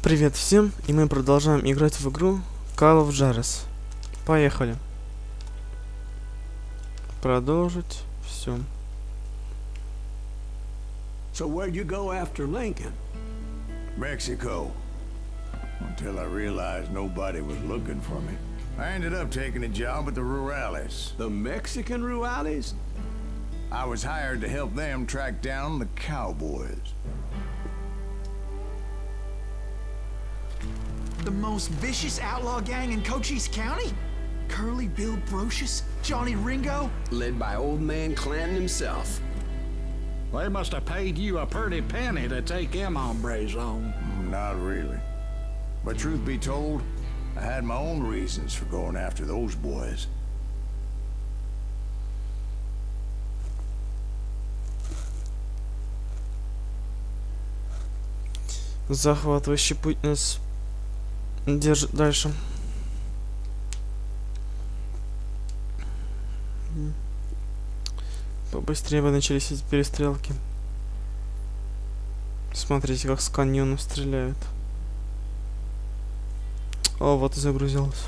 Привет всем, и мы продолжаем играть в игру Call of Juarez. Поехали. Продолжить. Все. So where'd you go after Lincoln? Mexico. Until I realized nobody was looking for me. I ended up taking a job at the Rurales. The Mexican Rurales? I was hired to help them track down the cowboys. The most vicious outlaw gang in Cochise County? Curly Bill Brocious? Johnny Ringo? Led by old man Clanton himself. They must have paid you a pretty penny to take them hombres on. Not really. But truth be told, I had my own reasons for going after those boys. Захватывающий путь нас держит дальше. Побыстрее бы начались эти перестрелки. Смотрите, как с каньона стреляют. О, вот и загрузилось.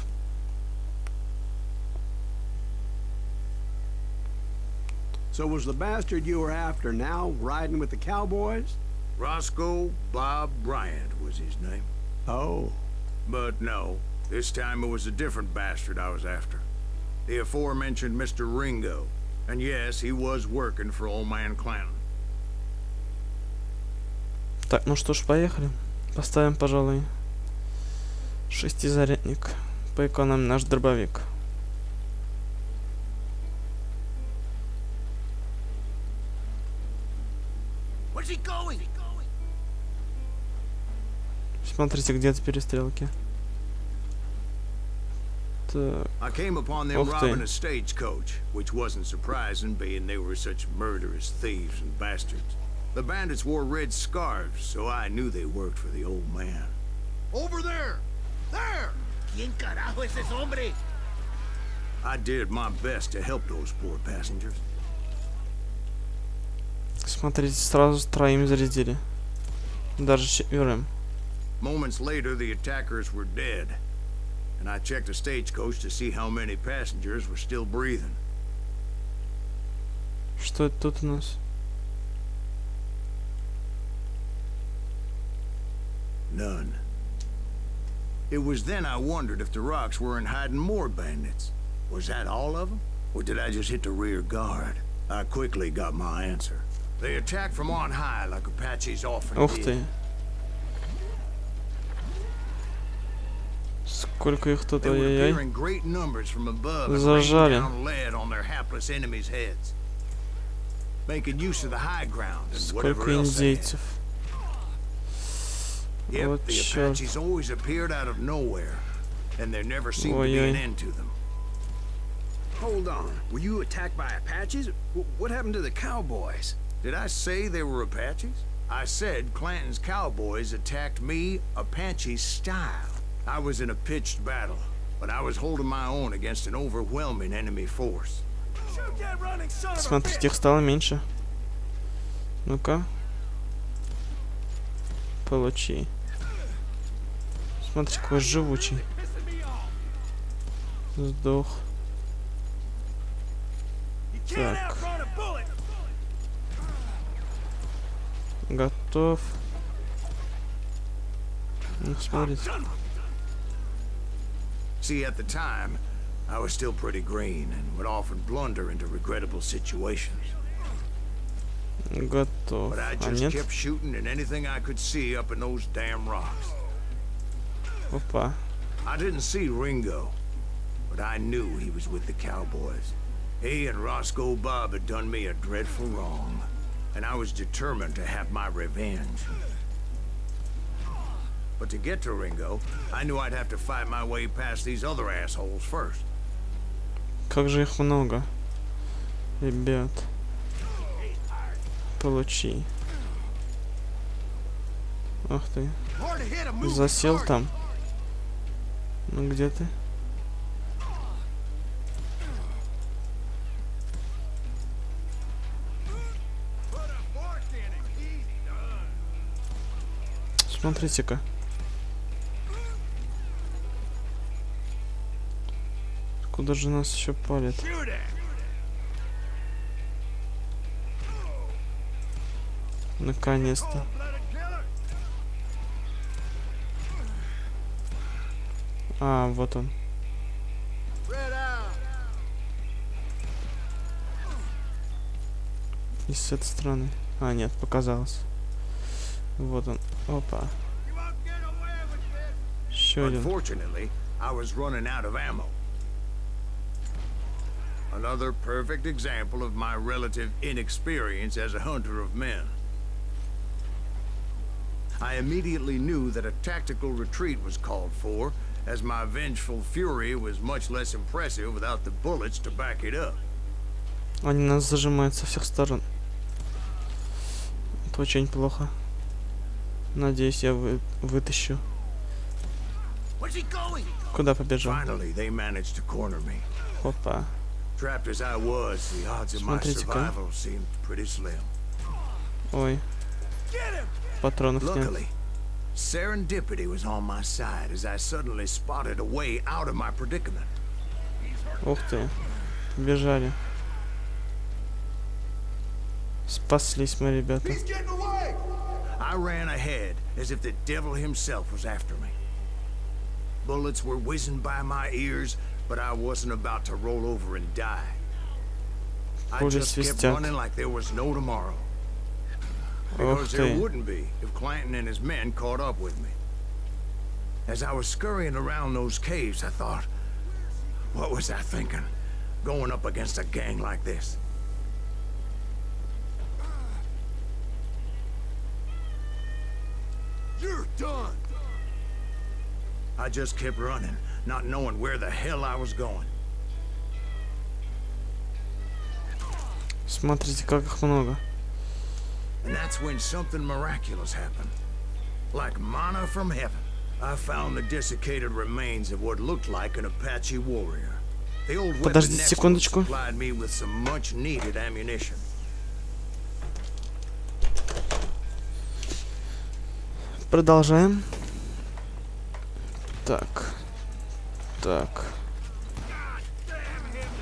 So was the bastard you were after now riding with the cowboys? Roscoe Bob Bryant was his name. Oh. But no, this time it was a different bastard I was after. The aforementioned Mr. Ringo. And yes, he was working for old man Clanton. Так, ну что ж, поехали. Поставим, пожалуй, шестизарядник. Поэкономим наш дробовик. Смотрите, где-то перестрелки. Так. I came upon them robbing a stagecoach, which wasn't surprising, being they were such murderous thieves and bastards. The bandits wore red scarves, so I knew they worked for the old man. Over there! There! ¿Quién carajo es ese hombre? I did my best to help those poor passengers. Смотрите, сразу троим зарядили. Даже четверым. Moments later, the attackers were dead, and I checked the stagecoach to see how many passengers were still breathing. Что это тут у нас? None. It was then I wondered if the rocks weren't hiding more bandits. Was that all of them? Or did I just hit the rear guard? I quickly got my answer. They attacked from on high like Apaches often Ух did. ты. Сколько их тут, ай-яй-яй. Зажали. Сколько индейцев. Вот черт. Ой-ой. Hold on. Were you attacked by Apaches? What happened to the cowboys? Did I say they were Apaches? I said Clanton's cowboys attacked me Apache style. I was in a pitched battle, but I was holding my own against an overwhelming enemy force. Смотрите, их стало меньше. Ну-ка. Получи. Смотри, какой живучий. Сдох. Так. Готов. Ну, смотрите. See, at the time, I was still pretty green and would often blunder into regrettable situations. Готов. But I А just нет? kept shooting at anything I could see up in those damn rocks. Опа. I didn't see Ringo, but I knew he was with the cowboys. He and Roscoe Bob had done me a dreadful wrong, and I was determined to have my revenge. But to get to Ringo, I knew I'd have to fight my way past these other assholes first. Как же их много. Ребят. Получи. Ах ты. Засел там. Ну где ты? Смотрите-ка. Откуда же нас еще палят? Наконец-то. А, вот он. И с этой стороны. А, нет, показалось. Вот он. Опа. Еще один. Unfortunately, I was running out of ammo. Another perfect example of my relative inexperience as a hunter of men. I immediately knew that a tactical retreat was called for, as my vengeful fury was much less impressive without the bullets to back it up. Они нас зажимают со всех сторон. Это очень плохо. Надеюсь, я вытащу. Куда побежал? Finally, they managed to corner me. Опа. Trapped as I was, the odds of my Смотрите-ка. survival seemed pretty slim. Ой. Патронов нет. Luckily, serendipity was on my side as I suddenly spotted a way out of my predicament. Ух ты. Бежали. Спаслись мы, ребята. I ran ahead as if the devil himself was after me. Bullets were whizzing by my ears, but I wasn't about to roll over and die. I Пули just kept свистят. running like there was no tomorrow. Ух Because there ты. wouldn't be if Clanton and his men caught up with me. As I was scurrying around those caves, I thought, what was I thinking? Going up against a gang like this? You're done. I just kept running, not knowing where the hell I was going. Смотрите, как их много. And that's when something miraculous happened. Like manna from heaven, I found the desiccated remains of what looked like an Apache warrior. The old weapon Подождите next секундочку. supplied me with some much-needed ammunition. Продолжаем. Так. Так.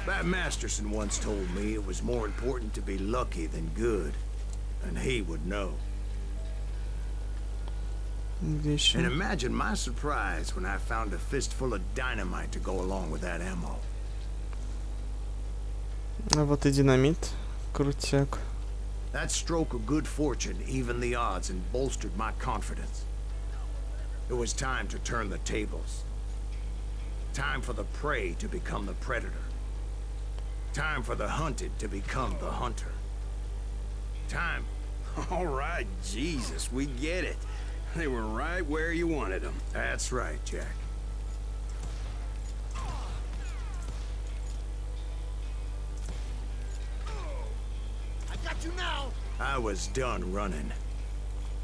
Bat Masterson once told me it was more important to be lucky than good, and he would know. Где еще? And imagine my surprise when I found a fistful of dynamite to go along with that ammo. А вот и динамит. Крутяк. That stroke of good fortune evened the odds and bolstered my confidence. It was time to turn the tables. Time for the prey to become the predator. Time for the hunted to become the hunter. Time... All right, Jesus, we get it. They were right where you wanted them. That's right, Jack. I got you now. I was done running.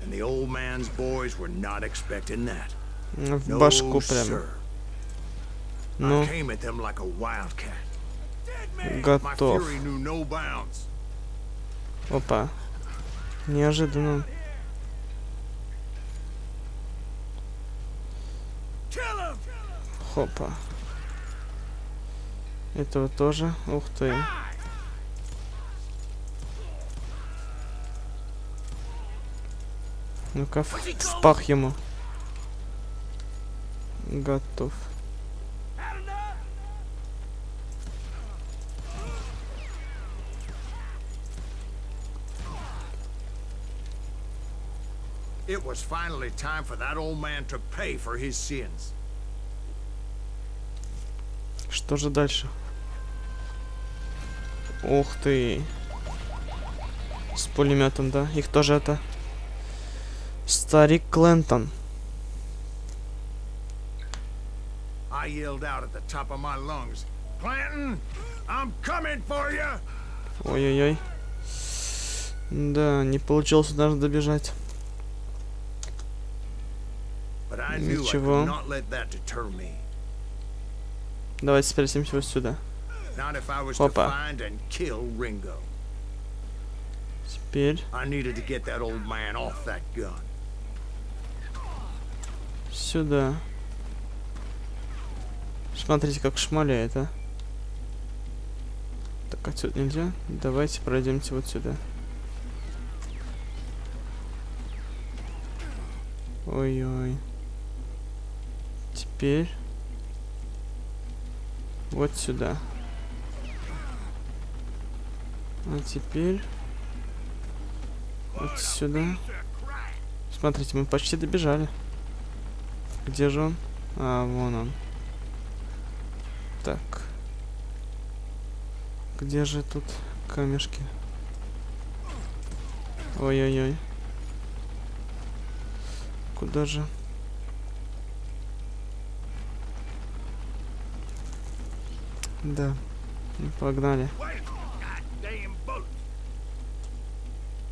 And the old man's boys were not expecting that. В No, башку прям. sir. Ну, I came at them like a wildcat. My готов. fury knew no bounds. Опа. Неожиданно. Хопа. Этого тоже. Ух ты. Ну-ка, впах ему. Готов. It was finally time for that old man to pay for his sins. Что же дальше? Ух ты. С пулеметом, да? Их тоже это... Старик Клентон. I yelled out at the top of my lungs, Clanton, I'm coming for you! Ой-ой-ой. Да, не получилось даже добежать. But I knew I Ничего. could not let that deter me. Давайте спрячемся вот сюда. Not if I was to Опа. find and kill Ringo. Теперь I needed to get that old man off that gun. сюда. Смотрите, как шмаляет, а. Так, отсюда нельзя. Давайте пройдемте вот сюда. Ой-ой. Теперь вот сюда. А теперь вот сюда. Смотрите, мы почти добежали. Где же он? А, вон он. Так. Где же тут камешки? Ой-ой-ой. Куда же? Да. Ну, погнали.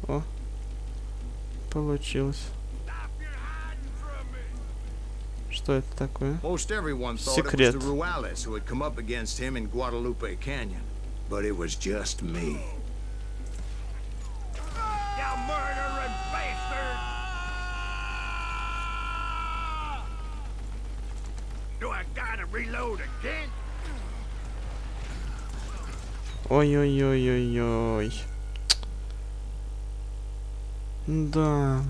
О. Получилось. Что это такое? Most everyone thought it was Секрет. the Ruales who had come up against him in Guadalupe Canyon, but it was just me. You murdering bastard! Do I gotta reload again? Ой-ой-ой-ой-ой. Да.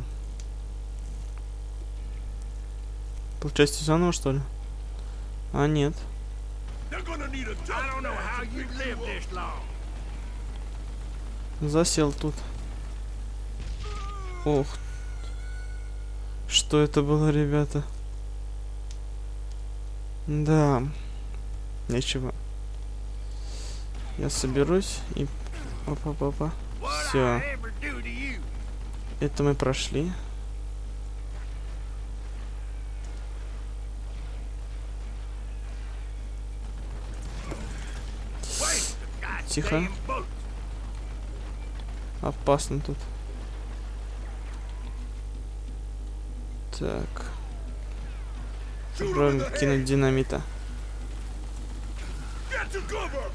Получается заново, что ли? А, нет. I don't know how you lived this long. Засел тут. Ох. Что это было, ребята? Да. Ничего. Я соберусь и... Опа-папа. What Все. I ever do to you? Это мы прошли. Waste the Тихо. goddamn bullet. Опасно тут. Так. Попробуем кинуть динамита. Get to cover!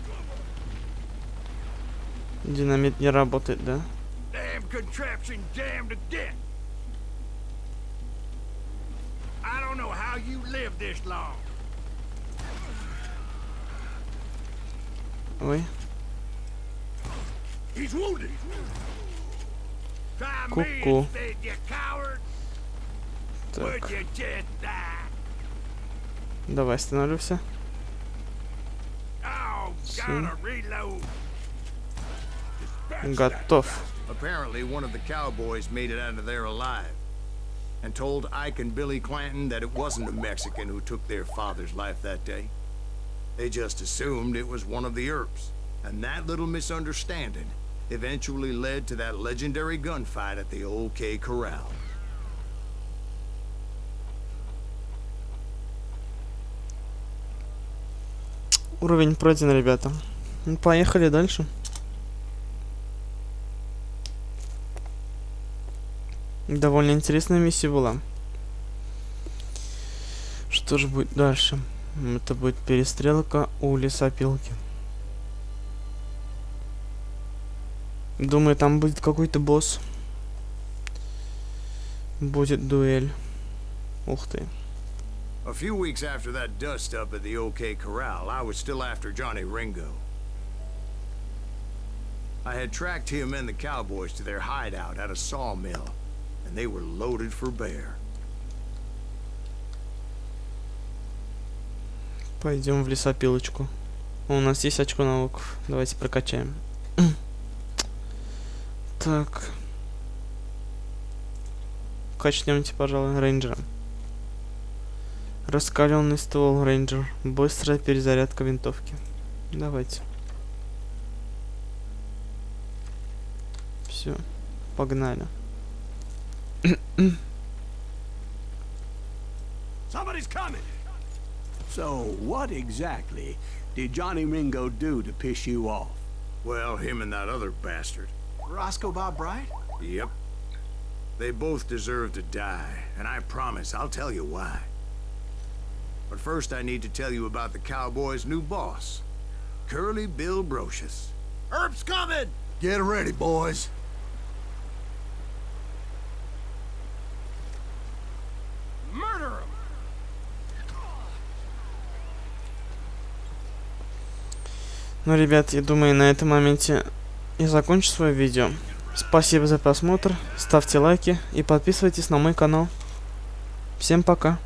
Динамит не работает, да? Damn contraption jammed again. I don't know how you lived this long. Ой. He's wounded. Try me Ку-ку. instead, you coward. Would Так. you just die? Давай, остановлюсь. Oh, gotta reload. Готов. Apparently, one of the cowboys made it out of there alive and told Ike and Billy Clanton that it wasn't a Mexican who took their father's life that day. They just assumed it was one of the Earps, and that little misunderstanding eventually led to that legendary gunfight at the OK Corral. Уровень пройден, ребята. Ну, поехали дальше. Довольно интересная миссия была. Что же будет дальше? Это будет перестрелка у лесопилки. Думаю, там будет какой-то босс. Будет дуэль. Ух ты. A few weeks after that dust-up at the OK Corral, I was still after Johnny Ringo. I had tracked him and the cowboys to their hideout at a sawmill, and they were loaded for bear. Пойдем в лесопилочку. У нас есть очко навыков. Давайте прокачаем. Так. Качнемте, пожалуй, рейнджером. Раскаленный ствол, рейнджер. Быстрая перезарядка винтовки. Давайте. Все. Погнали. Somebody's coming. So, what exactly did Johnny Ringo do to piss you off? Well, him and that other bastard. Roscoe Bob Bright? Yep. They both deserve to die, and I promise I'll tell you why. But first I need to tell you about the cowboys' new boss, Curly Bill Brocious. Herb's coming! Get ready, boys. Murder him! Ну, ребят, я думаю, на этом моменте я закончу свое видео. Спасибо за просмотр, ставьте лайки и подписывайтесь на мой канал. Всем пока.